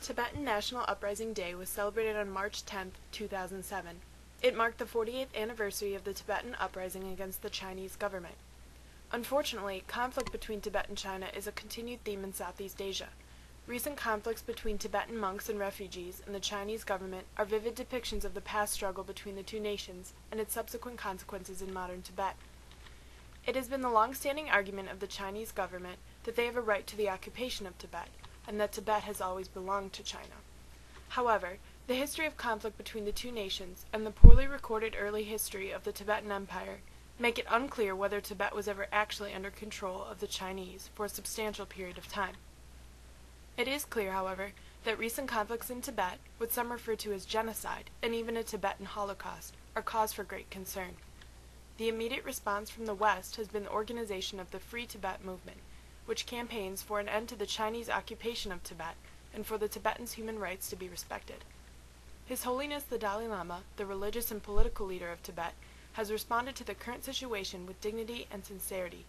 Tibetan National Uprising Day was celebrated on March 10, 2007. It marked the 48th anniversary of the Tibetan uprising against the Chinese government. Unfortunately, conflict between Tibet and China is a continued theme in Southeast Asia. Recent conflicts between Tibetan monks and refugees and the Chinese government are vivid depictions of the past struggle between the two nations and its subsequent consequences in modern Tibet. It has been the long-standing argument of the Chinese government that they have a right to the occupation of Tibet, and that Tibet has always belonged to China. However, the history of conflict between the two nations and the poorly recorded early history of the Tibetan Empire make it unclear whether Tibet was ever actually under control of the Chinese for a substantial period of time. It is clear, however, that recent conflicts in Tibet, what some refer to as genocide, and even a Tibetan Holocaust, are cause for great concern. The immediate response from the West has been the organization of the Free Tibet movement, which campaigns for an end to the Chinese occupation of Tibet and for the Tibetans' human rights to be respected. His Holiness the Dalai Lama, the religious and political leader of Tibet, has responded to the current situation with dignity and sincerity.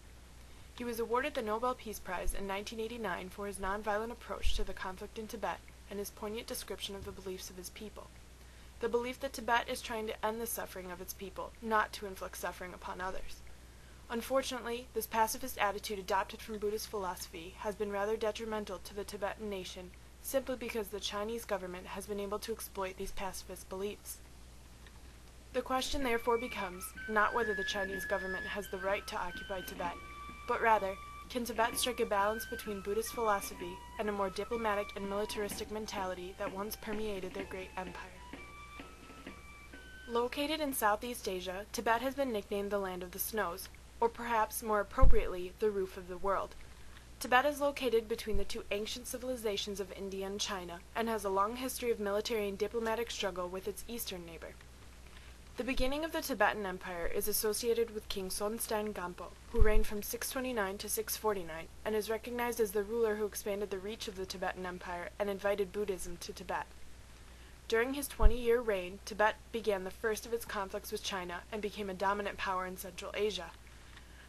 He was awarded the Nobel Peace Prize in 1989 for his nonviolent approach to the conflict in Tibet and his poignant description of the beliefs of his people. The belief that Tibet is trying to end the suffering of its people, not to inflict suffering upon others. Unfortunately, this pacifist attitude adopted from Buddhist philosophy has been rather detrimental to the Tibetan nation simply because the Chinese government has been able to exploit these pacifist beliefs. The question therefore becomes not whether the Chinese government has the right to occupy Tibet, but rather, can Tibet strike a balance between Buddhist philosophy and a more diplomatic and militaristic mentality that once permeated their great empire? Located in Southeast Asia, Tibet has been nicknamed the Land of the Snows, or perhaps more appropriately, the Roof of the World. Tibet is located between the two ancient civilizations of India and China, and has a long history of military and diplomatic struggle with its eastern neighbor. The beginning of the Tibetan Empire is associated with King Sonstein Gampo, who reigned from 629 to 649, and is recognized as the ruler who expanded the reach of the Tibetan Empire and invited Buddhism to Tibet. During his 20-year reign, Tibet began the first of its conflicts with China and became a dominant power in Central Asia.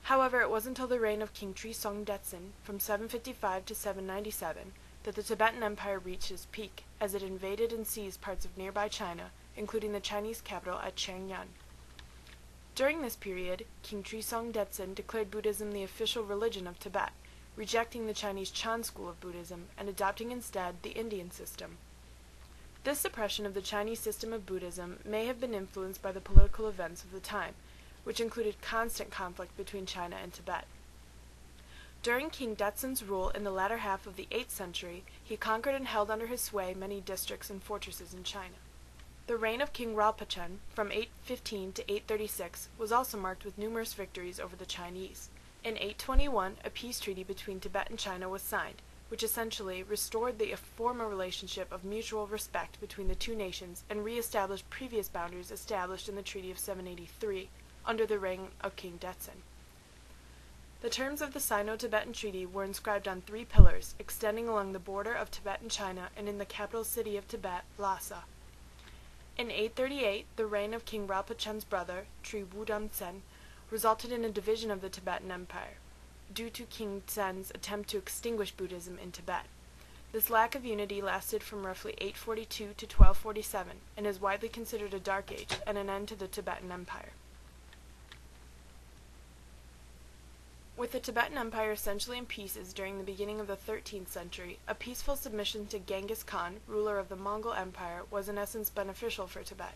However, it wasn't until the reign of King Trisong Detsen, from 755 to 797, that the Tibetan Empire reached its peak, as it invaded and seized parts of nearby China, including the Chinese capital at Chang'an. During this period, King Trisong Detsen declared Buddhism the official religion of Tibet, rejecting the Chinese Chan school of Buddhism and adopting instead the Indian system. This suppression of the Chinese system of Buddhism may have been influenced by the political events of the time, which included constant conflict between China and Tibet. During King Detsen's rule in the latter half of the 8th century, he conquered and held under his sway many districts and fortresses in China. The reign of King Rinpoche, from 815 to 836, was also marked with numerous victories over the Chinese. In 821, a peace treaty between Tibet and China was signed, which essentially restored the former relationship of mutual respect between the two nations and re-established previous boundaries established in the Treaty of 783, under the reign of King Detsen. The terms of the Sino-Tibetan Treaty were inscribed on 3 pillars, extending along the border of Tibet and China and in the capital city of Tibet, Lhasa. In 838, the reign of King Rinpoche's brother, Tri Wudam-tsen, resulted in a division of the Tibetan Empire, due to King Tsen's attempt to extinguish Buddhism in Tibet. This lack of unity lasted from roughly 842 to 1247, and is widely considered a dark age and an end to the Tibetan Empire. With the Tibetan Empire essentially in pieces during the beginning of the 13th century, a peaceful submission to Genghis Khan, ruler of the Mongol Empire, was in essence beneficial for Tibet.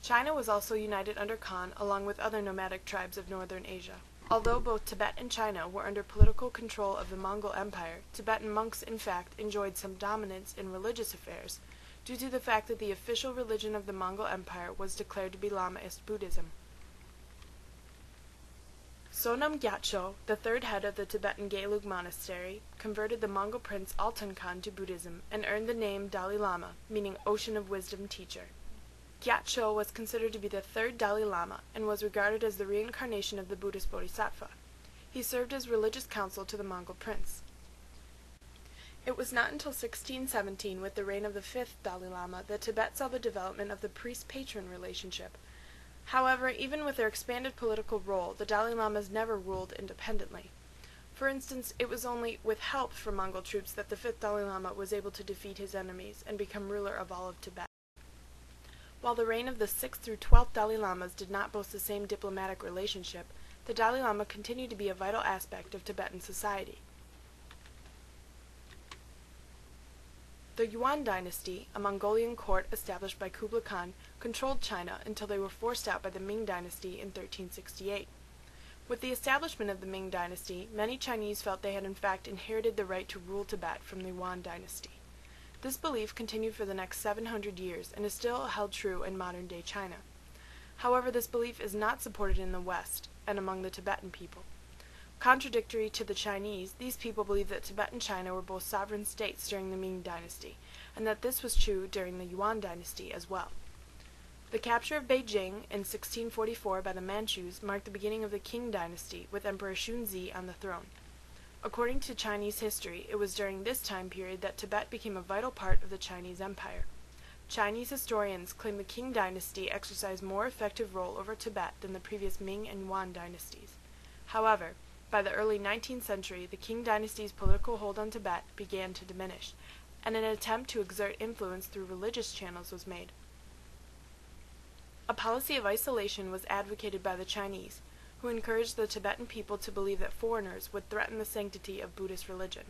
China was also united under Khan along with other nomadic tribes of northern Asia. Although both Tibet and China were under political control of the Mongol Empire, Tibetan monks in fact enjoyed some dominance in religious affairs, due to the fact that the official religion of the Mongol Empire was declared to be Lamaist Buddhism. Sonam Gyatso, the third head of the Tibetan Gelug Monastery, converted the Mongol prince Altan Khan to Buddhism and earned the name Dalai Lama, meaning Ocean of Wisdom Teacher. Gyatso was considered to be the third Dalai Lama and was regarded as the reincarnation of the Buddhist Bodhisattva. He served as religious counsel to the Mongol prince. It was not until 1617, with the reign of the fifth Dalai Lama, that Tibet saw the development of the priest-patron relationship. However, even with their expanded political role, the Dalai Lamas never ruled independently. For instance, it was only with help from Mongol troops that the 5th Dalai Lama was able to defeat his enemies and become ruler of all of Tibet. While the reign of the 6th through 12th Dalai Lamas did not boast the same diplomatic relationship, the Dalai Lama continued to be a vital aspect of Tibetan society. The Yuan Dynasty, a Mongolian court established by Kublai Khan, controlled China until they were forced out by the Ming Dynasty in 1368. With the establishment of the Ming Dynasty, many Chinese felt they had in fact inherited the right to rule Tibet from the Yuan Dynasty. This belief continued for the next 700 years and is still held true in modern-day China. However, this belief is not supported in the West and among the Tibetan people. Contradictory to the Chinese, these people believed that Tibet and China were both sovereign states during the Ming Dynasty, and that this was true during the Yuan Dynasty as well. The capture of Beijing in 1644 by the Manchus marked the beginning of the Qing Dynasty, with Emperor Shunzi on the throne. According to Chinese history, it was during this time period that Tibet became a vital part of the Chinese Empire. Chinese historians claim the Qing Dynasty exercised more effective role over Tibet than the previous Ming and Yuan dynasties. However, by the early 19th century, the Qing Dynasty's political hold on Tibet began to diminish, and an attempt to exert influence through religious channels was made. A policy of isolation was advocated by the Chinese, who encouraged the Tibetan people to believe that foreigners would threaten the sanctity of Buddhist religion.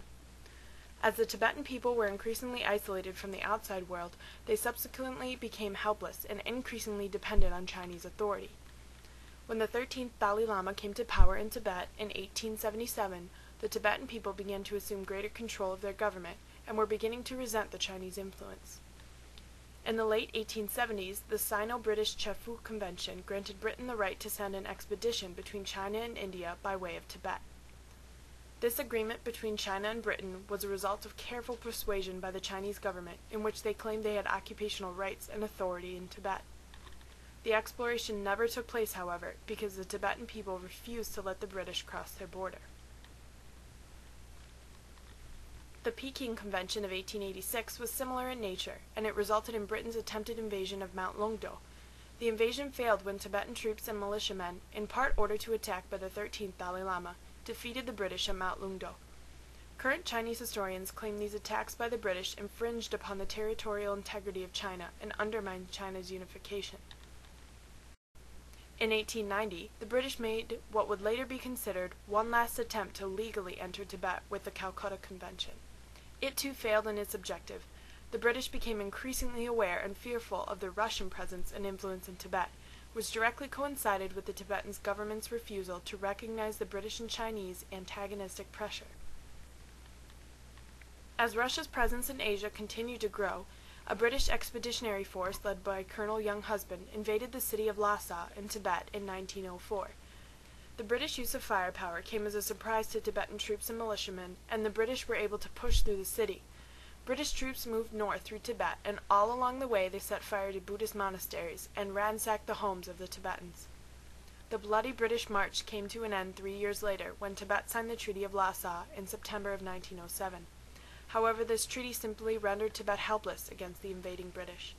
As the Tibetan people were increasingly isolated from the outside world, they subsequently became helpless and increasingly dependent on Chinese authority. When the 13th Dalai Lama came to power in Tibet in 1877, the Tibetan people began to assume greater control of their government and were beginning to resent the Chinese influence. In the late 1870s, the Sino-British Chefu Convention granted Britain the right to send an expedition between China and India by way of Tibet. This agreement between China and Britain was a result of careful persuasion by the Chinese government, in which they claimed they had occupational rights and authority in Tibet. The exploration never took place, however, because the Tibetan people refused to let the British cross their border. The Peking Convention of 1886 was similar in nature, and it resulted in Britain's attempted invasion of Mount Longdo. The invasion failed when Tibetan troops and militiamen, in part ordered to attack by the 13th Dalai Lama, defeated the British at Mount Longdo. Current Chinese historians claim these attacks by the British infringed upon the territorial integrity of China and undermined China's unification. In 1890, the British made what would later be considered one last attempt to legally enter Tibet with the Calcutta Convention. It too failed in its objective. The British became increasingly aware and fearful of the Russian presence and influence in Tibet, which directly coincided with the Tibetan government's refusal to recognize the British and Chinese antagonistic pressure. As Russia's presence in Asia continued to grow, a British expeditionary force led by Colonel Younghusband invaded the city of Lhasa in Tibet in 1904. The British use of firepower came as a surprise to Tibetan troops and militiamen, and the British were able to push through the city. British troops moved north through Tibet, and all along the way they set fire to Buddhist monasteries and ransacked the homes of the Tibetans. The bloody British march came to an end 3 years later when Tibet signed the Treaty of Lhasa in September of 1907. However, this treaty simply rendered Tibet helpless against the invading British.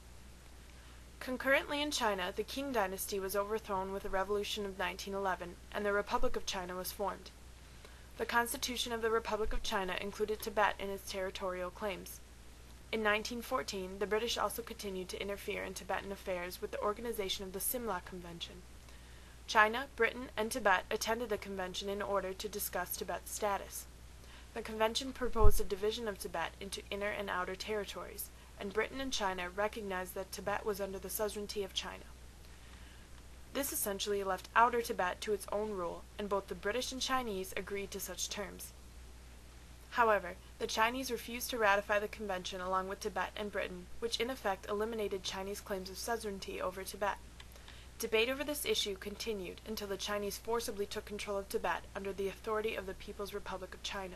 Concurrently in China, the Qing Dynasty was overthrown with the Revolution of 1911, and the Republic of China was formed. The Constitution of the Republic of China included Tibet in its territorial claims. In 1914, the British also continued to interfere in Tibetan affairs with the organization of the Simla Convention. China, Britain, and Tibet attended the convention in order to discuss Tibet's status. The convention proposed a division of Tibet into inner and outer territories, and Britain and China recognized that Tibet was under the suzerainty of China. This essentially left Outer Tibet to its own rule, and both the British and Chinese agreed to such terms. However, the Chinese refused to ratify the convention along with Tibet and Britain, which in effect eliminated Chinese claims of suzerainty over Tibet. Debate over this issue continued until the Chinese forcibly took control of Tibet under the authority of the People's Republic of China.